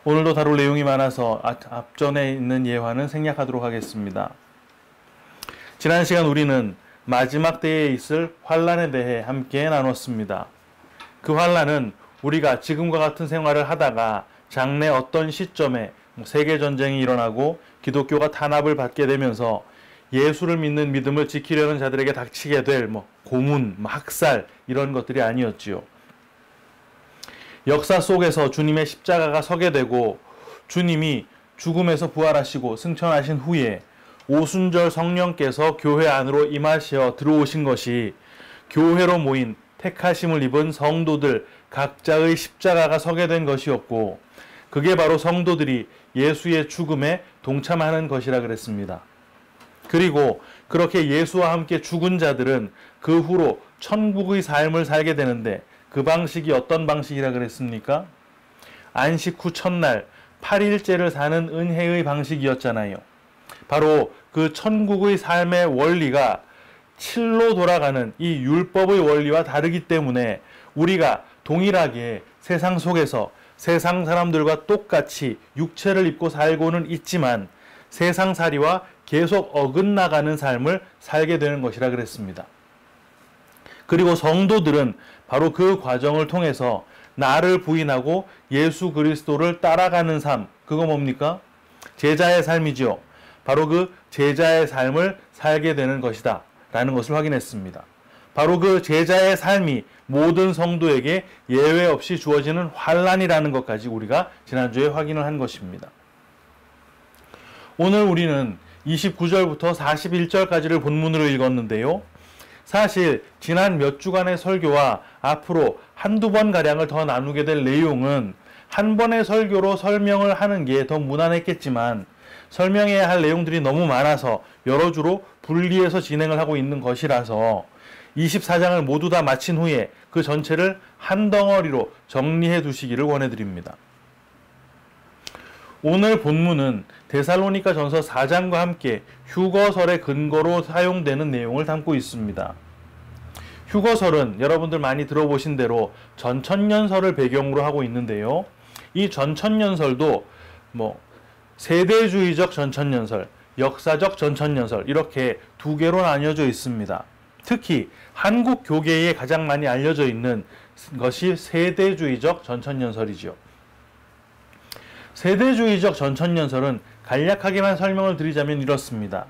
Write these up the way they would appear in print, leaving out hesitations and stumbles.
오늘도 다룰 내용이 많아서 앞전에 있는 예화는 생략하도록 하겠습니다. 지난 시간 우리는 마지막 때에 있을 환난에 대해 함께 나눴습니다. 그 환난은 우리가 지금과 같은 생활을 하다가 장래 어떤 시점에 세계전쟁이 일어나고 기독교가 탄압을 받게 되면서 예수를 믿는 믿음을 지키려는 자들에게 닥치게 될 고문, 학살 이런 것들이 아니었지요. 역사 속에서 주님의 십자가가 서게 되고 주님이 죽음에서 부활하시고 승천하신 후에 오순절 성령께서 교회 안으로 임하시어 들어오신 것이 교회로 모인 택하심을 입은 성도들 각자의 십자가가 서게 된 것이었고, 그게 바로 성도들이 예수의 죽음에 동참하는 것이라 그랬습니다. 그리고 그렇게 예수와 함께 죽은 자들은 그 후로 천국의 삶을 살게 되는데, 그 방식이 어떤 방식이라 그랬습니까? 안식 후 첫날 8일째를 사는 은혜의 방식이었잖아요. 바로 그 천국의 삶의 원리가 7로 돌아가는 이 율법의 원리와 다르기 때문에 우리가 동일하게 세상 속에서 세상 사람들과 똑같이 육체를 입고 살고는 있지만 세상살이와 계속 어긋나가는 삶을 살게 되는 것이라 그랬습니다. 그리고 성도들은 바로 그 과정을 통해서 나를 부인하고 예수 그리스도를 따라가는 삶, 그거 뭡니까? 제자의 삶이지요. 바로 그 제자의 삶을 살게 되는 것이다 라는 것을 확인했습니다. 바로 그 제자의 삶이 모든 성도에게 예외 없이 주어지는 환난이라는 것까지 우리가 지난주에 확인을 한 것입니다. 오늘 우리는 29절부터 41절까지를 본문으로 읽었는데요. 사실 지난 몇 주간의 설교와 앞으로 한두 번가량을 더 나누게 될 내용은 한 번의 설교로 설명을 하는 게 더 무난했겠지만 설명해야 할 내용들이 너무 많아서 여러 주로 분리해서 진행을 하고 있는 것이라서 24장을 모두 다 마친 후에 그 전체를 한 덩어리로 정리해 두시기를 권해드립니다. 오늘 본문은 데살로니가 전서 4장과 함께 휴거설의 근거로 사용되는 내용을 담고 있습니다. 휴거설은 여러분들 많이 들어보신 대로 전천년설을 배경으로 하고 있는데요. 이 전천년설도 세대주의적 전천년설, 역사적 전천년설 이렇게 두 개로 나뉘어져 있습니다. 특히 한국 교계에 가장 많이 알려져 있는 것이 세대주의적 전천년설이죠. 세대주의적 전천년설은 간략하게만 설명을 드리자면 이렇습니다.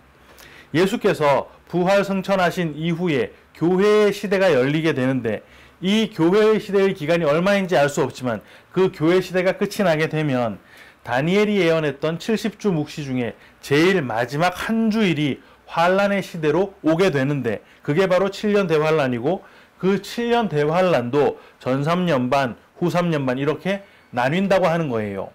예수께서 부활 승천하신 이후에 교회의 시대가 열리게 되는데 이 교회의 시대의 기간이 얼마인지 알 수 없지만 그 교회 시대가 끝이 나게 되면 다니엘이 예언했던 70주 묵시 중에 제일 마지막 한 주일이 환란의 시대로 오게 되는데 그게 바로 7년 대환란이고 그 7년 대환란도 전 3년 반, 후 3년 반 이렇게 나뉜다고 하는 거예요.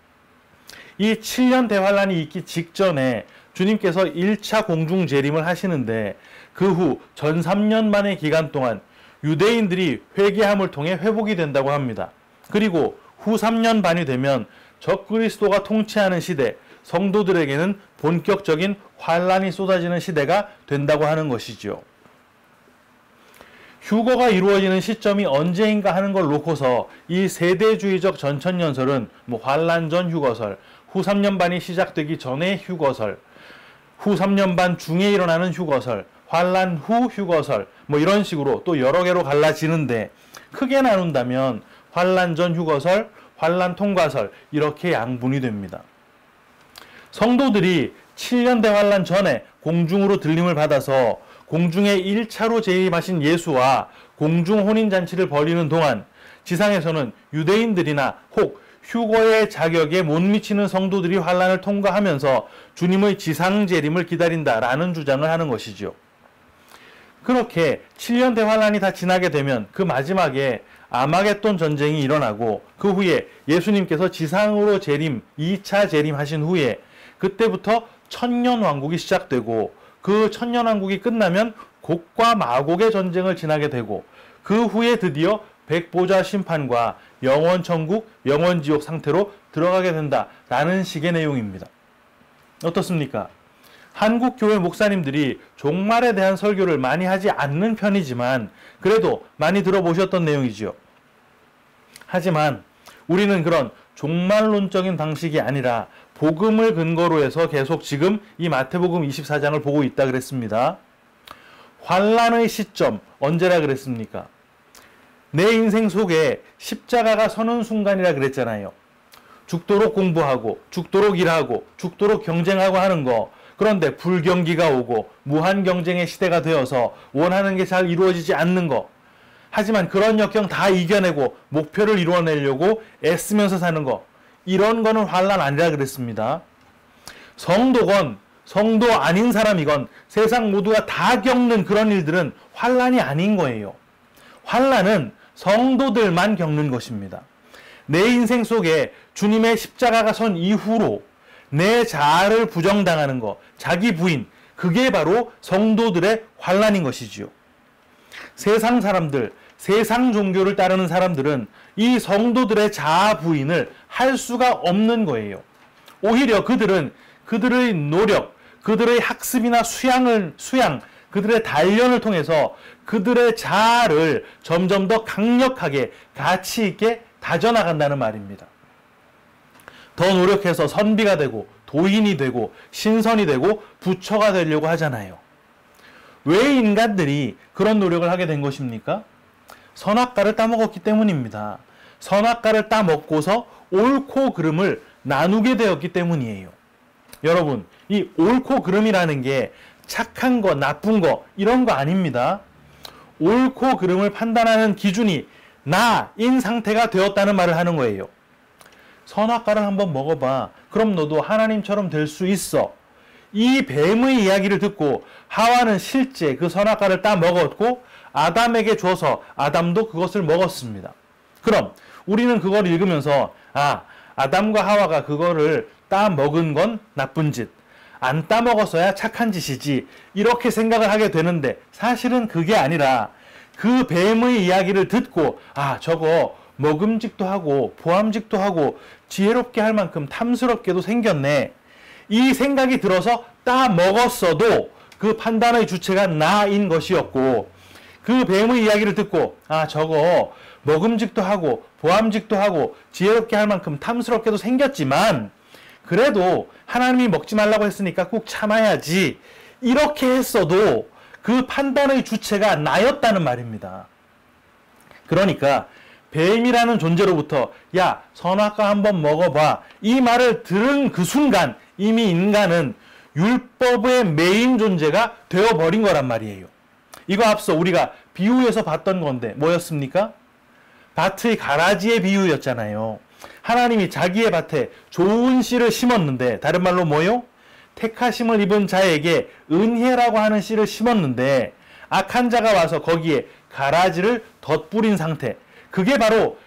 이 7년 대환란이 있기 직전에 주님께서 1차 공중 재림을 하시는데 그 후 전 3년 반의 기간 동안 유대인들이 회개함을 통해 회복이 된다고 합니다. 그리고 후 3년 반이 되면 적그리스도가 통치하는 시대, 성도들에게는 본격적인 환란이 쏟아지는 시대가 된다고 하는 것이죠. 휴거가 이루어지는 시점이 언제인가 하는 걸 놓고서 이 세대주의적 전천년설은 환란 전 휴거설, 후 3년 반이 시작되기 전에 휴거설, 후 3년 반 중에 일어나는 휴거설, 환란 후 휴거설 이런 식으로 또 여러 개로 갈라지는데 크게 나눈다면 환란 전 휴거설, 환란 통과설 이렇게 양분이 됩니다. 성도들이 7년 대환란 전에 공중으로 들림을 받아서 공중에 1차로 재림하신 예수와 공중 혼인잔치를 벌이는 동안 지상에서는 유대인들이나 혹 휴거의 자격에 못 미치는 성도들이 환란을 통과하면서 주님의 지상 재림을 기다린다라는 주장을 하는 것이죠. 그렇게 7년 대환란이 다 지나게 되면 그 마지막에 아마겟돈 전쟁이 일어나고 그 후에 예수님께서 지상으로 재림, 2차 재림하신 후에 그때부터 천년왕국이 시작되고 그 천년왕국이 끝나면 곡과 마곡의 전쟁을 지나게 되고 그 후에 드디어 백보자 심판과 영원천국, 영원지옥 상태로 들어가게 된다라는 식의 내용입니다. 어떻습니까? 한국교회 목사님들이 종말에 대한 설교를 많이 하지 않는 편이지만 그래도 많이 들어보셨던 내용이지요. 하지만 우리는 그런 종말론적인 방식이 아니라 복음을 근거로 해서 계속 지금 이 마태복음 24장을 보고 있다 그랬습니다. 환난의 시점 언제라 그랬습니까? 내 인생 속에 십자가가 서는 순간이라 그랬잖아요. 죽도록 공부하고 죽도록 일하고 죽도록 경쟁하고 하는 거, 그런데 불경기가 오고 무한 경쟁의 시대가 되어서 원하는 게 잘 이루어지지 않는 거, 하지만 그런 역경 다 이겨내고 목표를 이루어내려고 애쓰면서 사는 거, 이런 거는 환난 아니라 그랬습니다. 성도건 성도 아닌 사람이건 세상 모두가 다 겪는 그런 일들은 환난이 아닌 거예요. 환난은 성도들만 겪는 것입니다. 내 인생 속에 주님의 십자가가 선 이후로 내 자아를 부정당하는 것, 자기 부인, 그게 바로 성도들의 환난인 것이지요. 세상 사람들, 세상 종교를 따르는 사람들은 이 성도들의 자아 부인을 할 수가 없는 거예요. 오히려 그들은 그들의 노력, 그들의 학습이나 수양, 그들의 단련을 통해서 그들의 자아를 점점 더 강력하게 가치 있게 다져나간다는 말입니다. 더 노력해서 선비가 되고 도인이 되고 신선이 되고 부처가 되려고 하잖아요. 왜 인간들이 그런 노력을 하게 된 것입니까? 선악과를 따먹었기 때문입니다. 선악과를 따먹고서 옳고 그름을 나누게 되었기 때문이에요. 여러분, 이 옳고 그름이라는 게 착한 거, 나쁜 거 이런 거 아닙니다. 옳고 그름을 판단하는 기준이 나인 상태가 되었다는 말을 하는 거예요. 선악과를 한번 먹어봐. 그럼 너도 하나님처럼 될 수 있어. 이 뱀의 이야기를 듣고 하와는 실제 그 선악과를 따 먹었고 아담에게 줘서 아담도 그것을 먹었습니다. 그럼 우리는 그걸 읽으면서 아담과 하와가 그거를 따 먹은 건 나쁜 짓, 안 따 먹었어야 착한 짓이지, 이렇게 생각을 하게 되는데 사실은 그게 아니라 그 뱀의 이야기를 듣고 저거 먹음직도 하고 보암직도 하고 지혜롭게 할 만큼 탐스럽게도 생겼네, 이 생각이 들어서 따 먹었어도 그 판단의 주체가 나인 것이었고, 그 뱀의 이야기를 듣고 저거 먹음직도 하고 보암직도 하고 지혜롭게 할 만큼 탐스럽게도 생겼지만 그래도 하나님이 먹지 말라고 했으니까 꼭 참아야지, 이렇게 했어도 그 판단의 주체가 나였다는 말입니다. 그러니까 뱀이라는 존재로부터 선악과 한번 먹어봐, 이 말을 들은 그 순간 이미 인간은 율법의 메인 존재가 되어버린 거란 말이에요. 이거 앞서 우리가 비유에서 봤던 건데 뭐였습니까? 밭의 가라지의 비유였잖아요. 하나님이 자기의 밭에 좋은 씨를 심었는데, 다른 말로 뭐요? 택하심을 입은 자에게 은혜라고 하는 씨를 심었는데 악한 자가 와서 거기에 가라지를 덧뿌린 상태, 그게 바로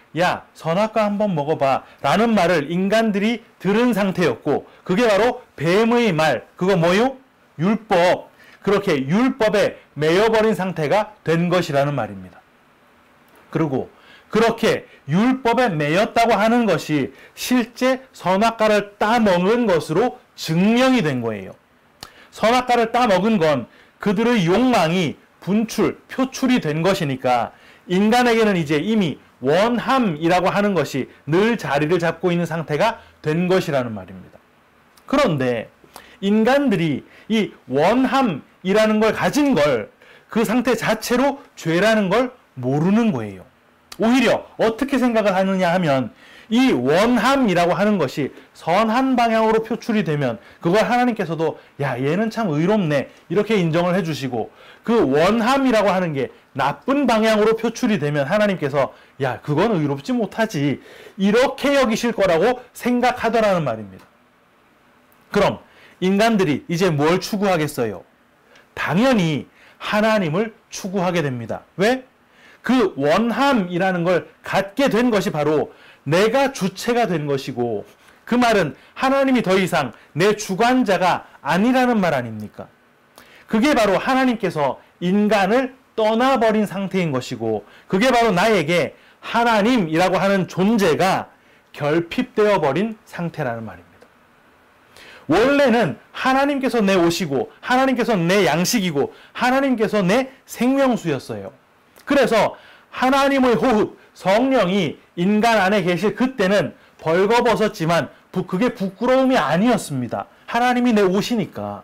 선악과 한번 먹어봐 라는 말을 인간들이 들은 상태였고, 그게 바로 뱀의 말, 그거 뭐요? 율법. 그렇게 율법에 매여버린 상태가 된 것이라는 말입니다. 그리고 그렇게 율법에 매였다고 하는 것이 실제 선악과를 따먹은 것으로 증명이 된 거예요. 선악과를 따먹은 건 그들의 욕망이 표출이 된 것이니까 인간에게는 이제 이미 원함이라고 하는 것이 늘 자리를 잡고 있는 상태가 된 것이라는 말입니다. 그런데 인간들이 이 원함이라는 걸 가진 걸, 그 상태 자체로 죄라는 걸 모르는 거예요. 오히려 어떻게 생각을 하느냐 하면 이 원함이라고 하는 것이 선한 방향으로 표출이 되면 그걸 하나님께서도 얘는 참 의롭네 이렇게 인정을 해주시고, 그 원함이라고 하는 게 나쁜 방향으로 표출이 되면 하나님께서 그건 의롭지 못하지 이렇게 여기실 거라고 생각하더라는 말입니다. 그럼 인간들이 이제 뭘 추구하겠어요? 당연히 하나님을 추구하게 됩니다. 왜? 그 원함이라는 걸 갖게 된 것이 바로 내가 주체가 된 것이고, 그 말은 하나님이 더 이상 내 주관자가 아니라는 말 아닙니까? 그게 바로 하나님께서 인간을 떠나버린 상태인 것이고, 그게 바로 나에게 하나님이라고 하는 존재가 결핍되어 버린 상태라는 말입니다. 원래는 하나님께서 내 옷이고 하나님께서 내 양식이고 하나님께서 내 생명수였어요. 그래서 하나님의 호흡, 성령이 인간 안에 계실 그때는 벌거벗었지만 그게 부끄러움이 아니었습니다. 하나님이 내 옷이니까.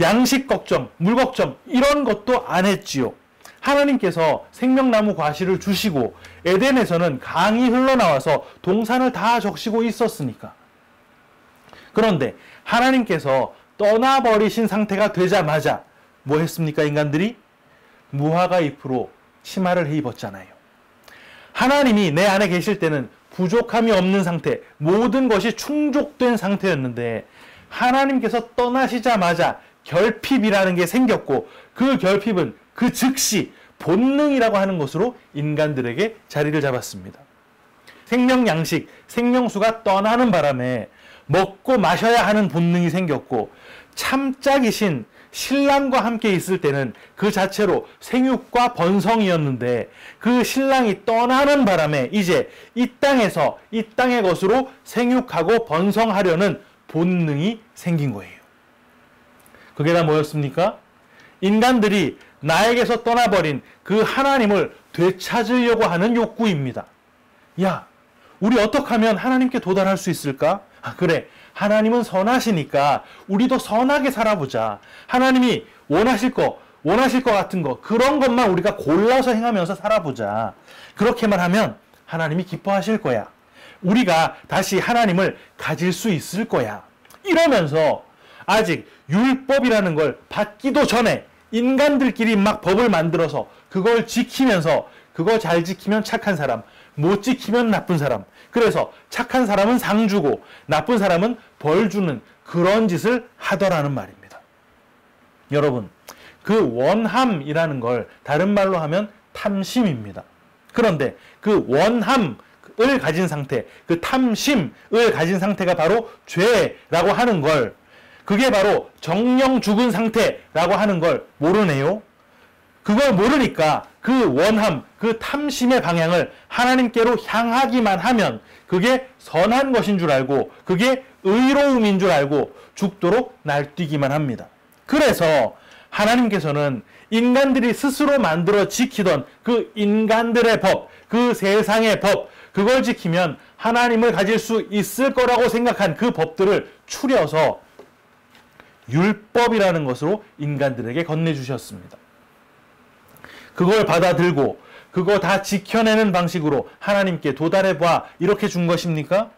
양식 걱정, 물 걱정 이런 것도 안 했지요. 하나님께서 생명나무 과실을 주시고 에덴에서는 강이 흘러나와서 동산을 다 적시고 있었으니까. 그런데 하나님께서 떠나버리신 상태가 되자마자 뭐 했습니까? 인간들이 무화과 잎으로 치마를 해 입었잖아요. 하나님이 내 안에 계실 때는 부족함이 없는 상태, 모든 것이 충족된 상태였는데 하나님께서 떠나시자마자 결핍이라는 게 생겼고 그 결핍은 그 즉시 본능이라고 하는 것으로 인간들에게 자리를 잡았습니다. 생명 양식, 생명수가 떠나는 바람에 먹고 마셔야 하는 본능이 생겼고 참짝이신 신랑과 함께 있을 때는 그 자체로 생육과 번성이었는데 그 신랑이 떠나는 바람에 이제 이 땅에서 이 땅의 것으로 생육하고 번성하려는 본능이 생긴 거예요. 그게 다 뭐였습니까? 인간들이 나에게서 떠나버린 그 하나님을 되찾으려고 하는 욕구입니다. 야, 우리 어떻게 하면 하나님께 도달할 수 있을까? 그래, 하나님은 선하시니까 우리도 선하게 살아보자. 하나님이 원하실 것 같은 거 그런 것만 우리가 골라서 행하면서 살아보자. 그렇게만 하면 하나님이 기뻐하실 거야. 우리가 다시 하나님을 가질 수 있을 거야. 이러면서 아직 율법이라는 걸 받기도 전에 인간들끼리 막 법을 만들어서 그걸 지키면서 그거 잘 지키면 착한 사람, 못 지키면 나쁜 사람. 그래서 착한 사람은 상 주고 나쁜 사람은 벌 주는 그런 짓을 하더라는 말입니다. 여러분, 그 원함이라는 걸 다른 말로 하면 탐심입니다. 그런데 그 원함을 가진 상태, 그 탐심을 가진 상태가 바로 죄라고 하는 걸, 그게 바로 정령 죽은 상태라고 하는 걸 모르네요. 그걸 모르니까 그 원함, 그 탐심의 방향을 하나님께로 향하기만 하면 그게 선한 것인 줄 알고 그게 의로움인 줄 알고 죽도록 날뛰기만 합니다. 그래서 하나님께서는 인간들이 스스로 만들어 지키던 그 인간들의 법, 그 세상의 법, 그걸 지키면 하나님을 가질 수 있을 거라고 생각한 그 법들을 추려서 율법이라는 것으로 인간들에게 건네주셨습니다. 그걸 받아들고 그거 다 지켜내는 방식으로 하나님께 도달해봐 이렇게 준 것입니까?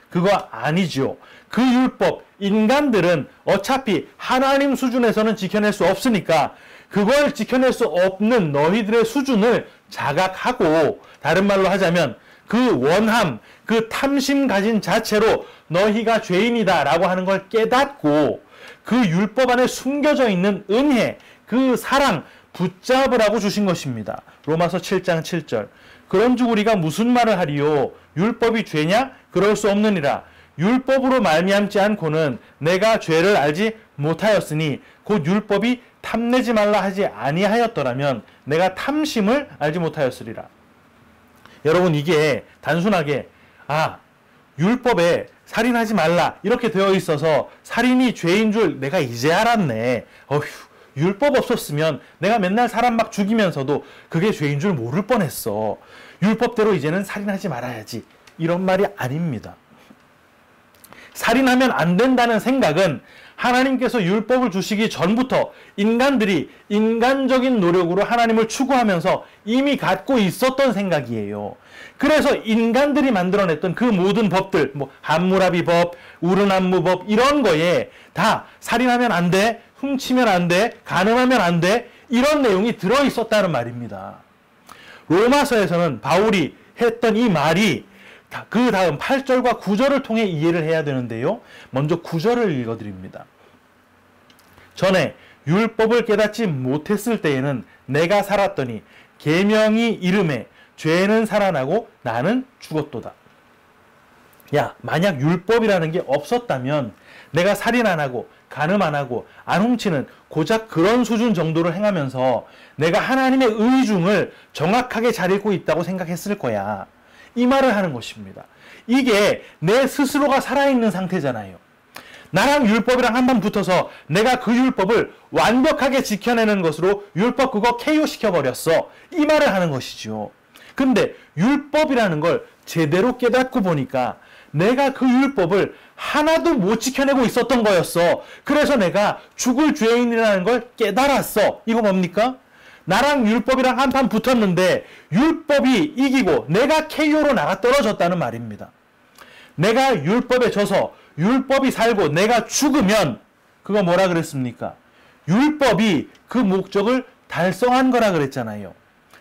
그거 아니죠. 그 율법, 인간들은 어차피 하나님 수준에서는 지켜낼 수 없으니까 그걸 지켜낼 수 없는 너희들의 수준을 자각하고, 다른 말로 하자면 그 원함, 그 탐심 가진 자체로 너희가 죄인이다 라고 하는 걸 깨닫고 그 율법 안에 숨겨져 있는 은혜, 그 사랑 붙잡으라고 주신 것입니다. 로마서 7장 7절. 그런즉 우리가 무슨 말을 하리요? 율법이 죄냐? 그럴 수 없느니라. 율법으로 말미암지 않고는 내가 죄를 알지 못하였으니 곧 율법이 탐내지 말라 하지 아니하였더라면 내가 탐심을 알지 못하였으리라. 여러분, 이게 단순하게 율법에 살인하지 말라 이렇게 되어 있어서 살인이 죄인 줄 내가 이제 알았네. 율법 없었으면 내가 맨날 사람 막 죽이면서도 그게 죄인 줄 모를 뻔했어. 율법대로 이제는 살인하지 말아야지. 이런 말이 아닙니다. 살인하면 안 된다는 생각은 하나님께서 율법을 주시기 전부터 인간들이 인간적인 노력으로 하나님을 추구하면서 이미 갖고 있었던 생각이에요. 그래서 인간들이 만들어냈던 그 모든 법들, 함무라비 법, 우르남무 법 이런 거에 다 살인하면 안 돼, 훔치면 안 돼, 간음하면 안 돼, 이런 내용이 들어있었다는 말입니다. 로마서에서는 바울이 했던 이 말이 그 다음 8절과 9절을 통해 이해를 해야 되는데요. 먼저 9절을 읽어드립니다. 전에 율법을 깨닫지 못했을 때에는 내가 살았더니 계명이 이름에 죄는 살아나고 나는 죽었도다. 야, 만약 율법이라는 게 없었다면 내가 살인 안 하고 간음 안 하고 안 훔치는 고작 그런 수준 정도를 행하면서 내가 하나님의 의중을 정확하게 잘 읽고 있다고 생각했을 거야. 이 말을 하는 것입니다. 이게 내 스스로가 살아있는 상태잖아요. 나랑 율법이랑 한번 붙어서 내가 그 율법을 완벽하게 지켜내는 것으로 율법 그거 KO 시켜버렸어. 이 말을 하는 것이죠. 근데 율법이라는 걸 제대로 깨닫고 보니까 내가 그 율법을 하나도 못 지켜내고 있었던 거였어. 그래서 내가 죽을 죄인이라는 걸 깨달았어. 이거 뭡니까? 나랑 율법이랑 한판 붙었는데 율법이 이기고 내가 KO로 나가 떨어졌다는 말입니다. 내가 율법에 져서 율법이 살고 내가 죽으면 그거 뭐라 그랬습니까? 율법이 그 목적을 달성한 거라 그랬잖아요.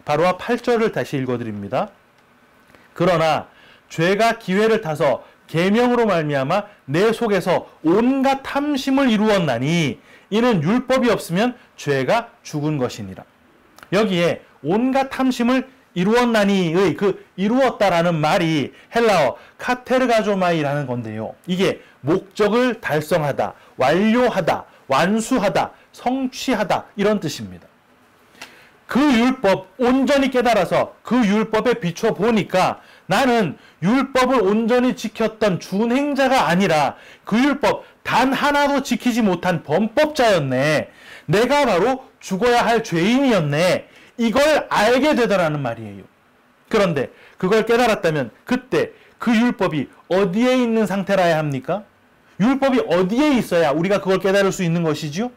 바로 8절을 다시 읽어드립니다. 그러나 죄가 기회를 타서 계명으로 말미암아 내 속에서 온갖 탐심을 이루었나니 이는 율법이 없으면 죄가 죽은 것이니라. 여기에 온갖 탐심을 이루었나니의 그 이루었다라는 말이 헬라어 카테르가조마이라는 건데요. 이게 목적을 달성하다, 완료하다, 완수하다, 성취하다 이런 뜻입니다. 그 율법 온전히 깨달아서 그 율법에 비춰 보니까 나는 율법을 온전히 지켰던 준행자가 아니라 그 율법 단 하나도 지키지 못한 범법자였네. 내가 바로 죽어야 할 죄인이었네. 이걸 알게 되더라는 말이에요. 그런데 그걸 깨달았다면 그때 그 율법이 어디에 있는 상태라야 합니까? 율법이 어디에 있어야 우리가 그걸 깨달을 수 있는 것이지요?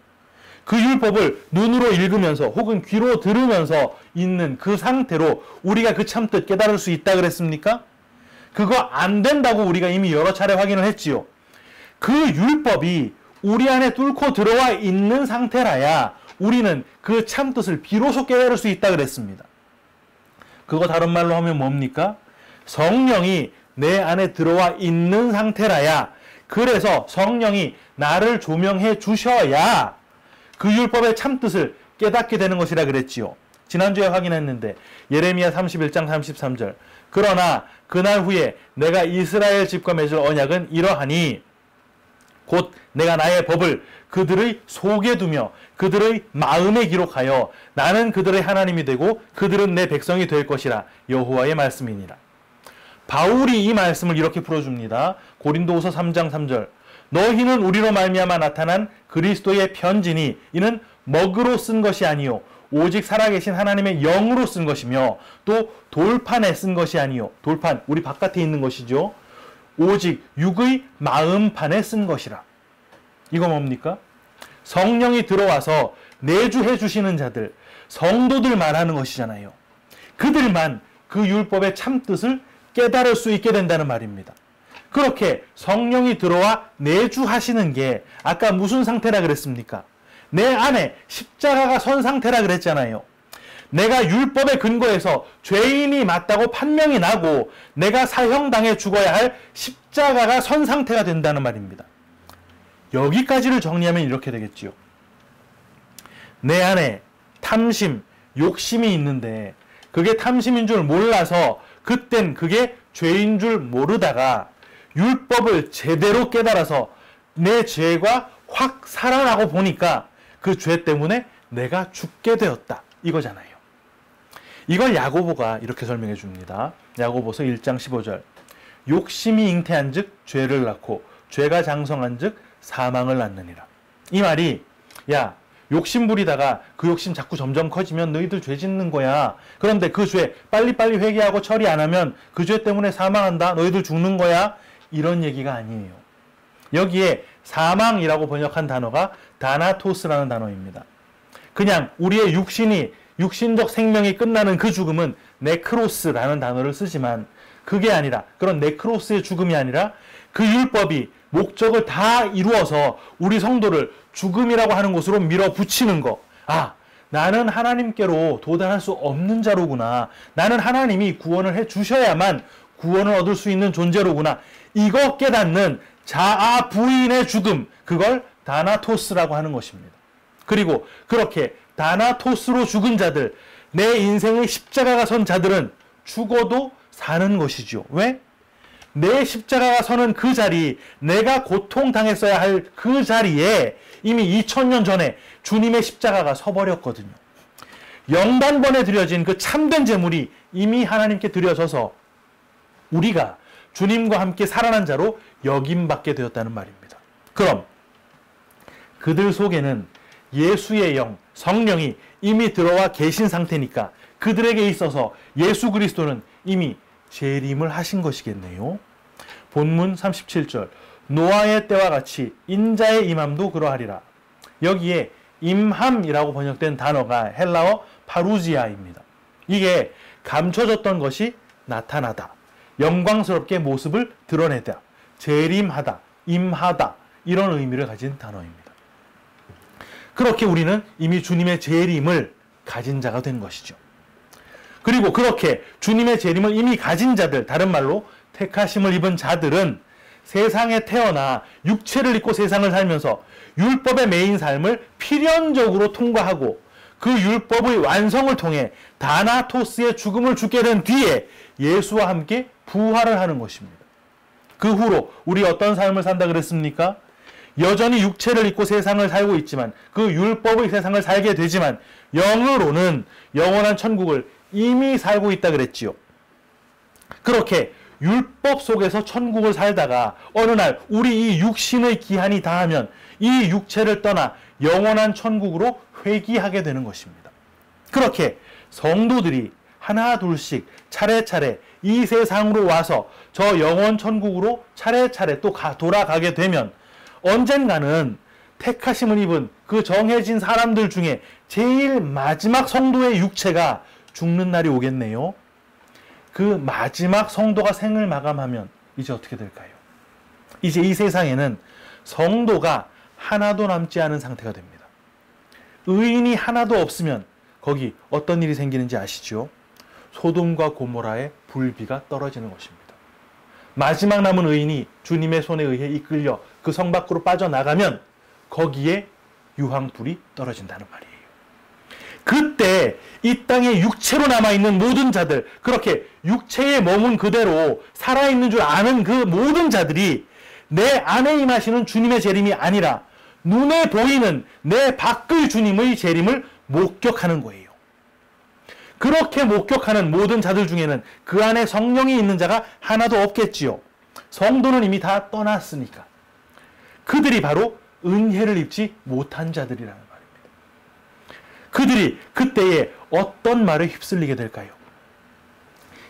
그 율법을 눈으로 읽으면서 혹은 귀로 들으면서 있는 그 상태로 우리가 그 참뜻 깨달을 수 있다 그랬습니까? 그거 안 된다고 우리가 이미 여러 차례 확인을 했지요. 그 율법이 우리 안에 뚫고 들어와 있는 상태라야 우리는 그 참뜻을 비로소 깨달을 수 있다 그랬습니다. 그거 다른 말로 하면 뭡니까? 성령이 내 안에 들어와 있는 상태라야, 그래서 성령이 나를 조명해 주셔야 그 율법의 참뜻을 깨닫게 되는 것이라 그랬지요. 지난주에 확인했는데 예레미야 31장 33절 그러나 그날 후에 내가 이스라엘 집과 맺을 언약은 이러하니 곧 내가 나의 법을 그들의 속에 두며 그들의 마음에 기록하여 나는 그들의 하나님이 되고 그들은 내 백성이 될 것이라 여호와의 말씀이니라. 바울이 이 말씀을 이렇게 풀어줍니다. 고린도후서 3장 3절 너희는 우리로 말미암아 나타난 그리스도의 편지니 이는 먹으로 쓴 것이 아니요 오직 살아계신 하나님의 영으로 쓴 것이며 또 돌판에 쓴 것이 아니요 돌판 우리 바깥에 있는 것이죠. 오직 육의 마음판에 쓴 것이라. 이거 뭡니까? 성령이 들어와서 내주해 주시는 자들, 성도들 말하는 것이잖아요. 그들만 그 율법의 참뜻을 깨달을 수 있게 된다는 말입니다. 그렇게 성령이 들어와 내주하시는 게 아까 무슨 상태라 그랬습니까? 내 안에 십자가가 선 상태라 그랬잖아요. 내가 율법에 근거해서 죄인이 맞다고 판명이 나고 내가 사형당해 죽어야 할 십자가가 선 상태가 된다는 말입니다. 여기까지를 정리하면 이렇게 되겠지요. 내 안에 탐심, 욕심이 있는데 그게 탐심인 줄 몰라서 그땐 그게 죄인 줄 모르다가 율법을 제대로 깨달아서 내 죄가 확 살아나고 보니까 그 죄 때문에 내가 죽게 되었다. 이거잖아요. 이걸 야고보가 이렇게 설명해 줍니다. 야고보서 1장 15절 욕심이 잉태한 즉 죄를 낳고 죄가 장성한 즉 사망을 낳느니라. 이 말이 야 욕심 부리다가 그 욕심 자꾸 점점 커지면 너희들 죄 짓는 거야. 그런데 그 죄 빨리빨리 회개하고 처리 안 하면 그 죄 때문에 사망한다. 너희들 죽는 거야. 이런 얘기가 아니에요. 여기에 사망이라고 번역한 단어가 다나토스라는 단어입니다. 그냥 우리의 육신적 생명이 끝나는 그 죽음은 네크로스라는 단어를 쓰지만 그게 아니라 그런 네크로스의 죽음이 아니라 그 율법이 목적을 다 이루어서 우리 성도를 죽음이라고 하는 곳으로 밀어붙이는 거. 아, 나는 하나님께로 도달할 수 없는 자로구나. 나는 하나님이 구원을 해 주셔야만 구원을 얻을 수 있는 존재로구나. 이거 깨닫는 자아 부인의 죽음, 그걸 다나토스라고 하는 것입니다. 그리고 그렇게 다나토스로 죽은 자들, 내 인생의 십자가가 선 자들은 죽어도 사는 것이죠. 왜? 내 십자가가 서는 그 자리, 내가 고통당했어야 할 그 자리에 이미 2000년 전에 주님의 십자가가 서버렸거든요. 영단번에 드려진 그 참된 제물이 이미 하나님께 드려져서 우리가 주님과 함께 살아난 자로 여김받게 되었다는 말입니다. 그럼 그들 속에는 예수의 영, 성령이 이미 들어와 계신 상태니까 그들에게 있어서 예수 그리스도는 이미 재림을 하신 것이겠네요. 본문 37절 노아의 때와 같이 인자의 임함도 그러하리라. 여기에 임함이라고 번역된 단어가 헬라어 파루지아입니다. 이게 감춰졌던 것이 나타나다, 영광스럽게 모습을 드러내다, 재림하다, 임하다 이런 의미를 가진 단어입니다. 그렇게 우리는 이미 주님의 재림을 가진 자가 된 것이죠. 그리고 그렇게 주님의 재림을 이미 가진 자들, 다른 말로 택하심을 입은 자들은 세상에 태어나 육체를 입고 세상을 살면서 율법에 매인 삶을 필연적으로 통과하고 그 율법의 완성을 통해 다나토스의 죽음을 죽게 된 뒤에 예수와 함께 부활을 하는 것입니다. 그 후로 우리 어떤 삶을 산다 그랬습니까? 여전히 육체를 입고 세상을 살고 있지만 그 율법의 세상을 살게 되지만 영으로는 영원한 천국을 이미 살고 있다 그랬지요. 그렇게 율법 속에서 천국을 살다가 어느 날 우리 이 육신의 기한이 다하면 이 육체를 떠나 영원한 천국으로 회귀하게 되는 것입니다. 그렇게 성도들이 하나 둘씩 차례차례 이 세상으로 와서 저 영원 천국으로 차례차례 또 돌아가게 되면 언젠가는 택하심을 입은 그 정해진 사람들 중에 제일 마지막 성도의 육체가 죽는 날이 오겠네요. 그 마지막 성도가 생을 마감하면 이제 어떻게 될까요? 이제 이 세상에는 성도가 하나도 남지 않은 상태가 됩니다. 의인이 하나도 없으면 거기 어떤 일이 생기는지 아시죠? 소돔과 고모라의 불비가 떨어지는 것입니다. 마지막 남은 의인이 주님의 손에 의해 이끌려 그 성 밖으로 빠져나가면 거기에 유황불이 떨어진다는 말이에요. 그때 이 땅에 육체로 남아있는 모든 자들, 그렇게 육체에 머문 그대로 살아있는 줄 아는 그 모든 자들이 내 안에 임하시는 주님의 재림이 아니라 눈에 보이는 내 밖의 주님의 재림을 목격하는 거예요. 그렇게 목격하는 모든 자들 중에는 그 안에 성령이 있는 자가 하나도 없겠지요. 성도는 이미 다 떠났으니까. 그들이 바로 은혜를 입지 못한 자들이라는 말입니다. 그들이 그때에 어떤 말에 휩쓸리게 될까요?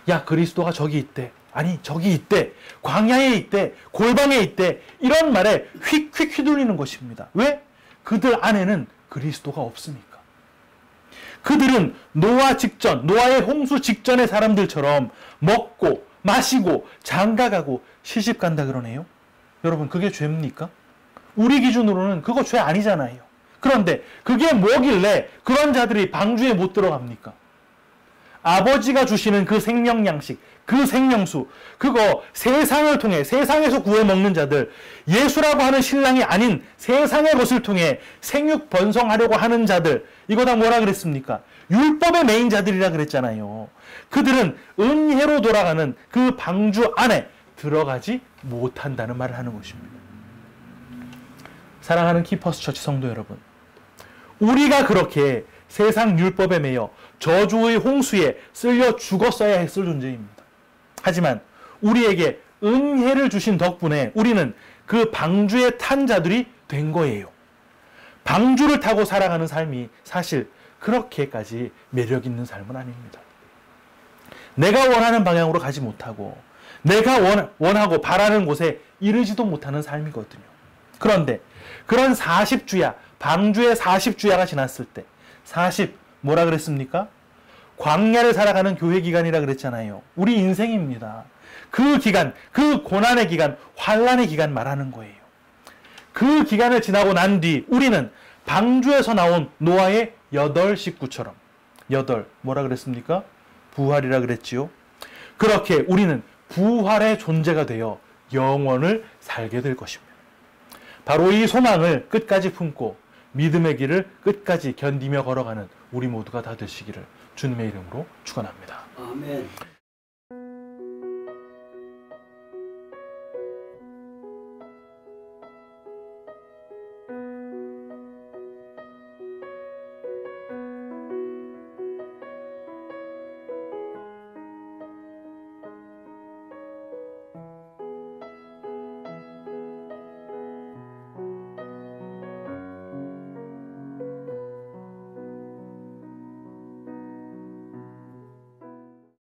야, 그리스도가 저기 있대. 아니, 저기 있대. 광야에 있대. 골방에 있대. 이런 말에 휙휙 휘둘리는 것입니다. 왜? 그들 안에는 그리스도가 없으니까. 그들은 노아 직전, 노아의 홍수 직전의 사람들처럼 먹고 마시고 장가가고 시집간다 그러네요. 여러분, 그게 죄입니까? 우리 기준으로는 그거 죄 아니잖아요. 그런데 그게 뭐길래 그런 자들이 방주에 못 들어갑니까? 아버지가 주시는 그 생명 양식, 그 생명수, 그거 세상을 통해 세상에서 구해 먹는 자들, 예수라고 하는 신랑이 아닌 세상의 것을 통해 생육 번성하려고 하는 자들, 이거 다 뭐라 그랬습니까? 율법의 메인 자들이라 그랬잖아요. 그들은 은혜로 돌아가는 그 방주 안에 들어가지 못한다는 말을 하는 것입니다. 사랑하는 키퍼스 처치 성도 여러분, 우리가 그렇게 세상 율법에 매여 저주의 홍수에 쓸려 죽었어야 했을 존재입니다. 하지만 우리에게 은혜를 주신 덕분에 우리는 그 방주에 탄 자들이 된 거예요. 방주를 타고 살아가는 삶이 사실 그렇게까지 매력 있는 삶은 아닙니다. 내가 원하는 방향으로 가지 못하고 내가 원하고 바라는 곳에 이르지도 못하는 삶이거든요. 그런데 그런 40주야, 방주의 40주야가 지났을 때 40 뭐라 그랬습니까? 광야를 살아가는 교회 기간이라 그랬잖아요. 우리 인생입니다. 그 기간, 그 고난의 기간, 환난의 기간 말하는 거예요. 그 기간을 지나고 난 뒤 우리는 방주에서 나온 노아의 8 식구처럼, 8 뭐라 그랬습니까? 부활이라 그랬지요. 그렇게 우리는 부활의 존재가 되어 영원을 살게 될 것입니다. 바로 이 소망을 끝까지 품고 믿음의 길을 끝까지 견디며 걸어가는 우리 모두가 다 되시기를 주님의 이름으로 축원합니다. 아멘.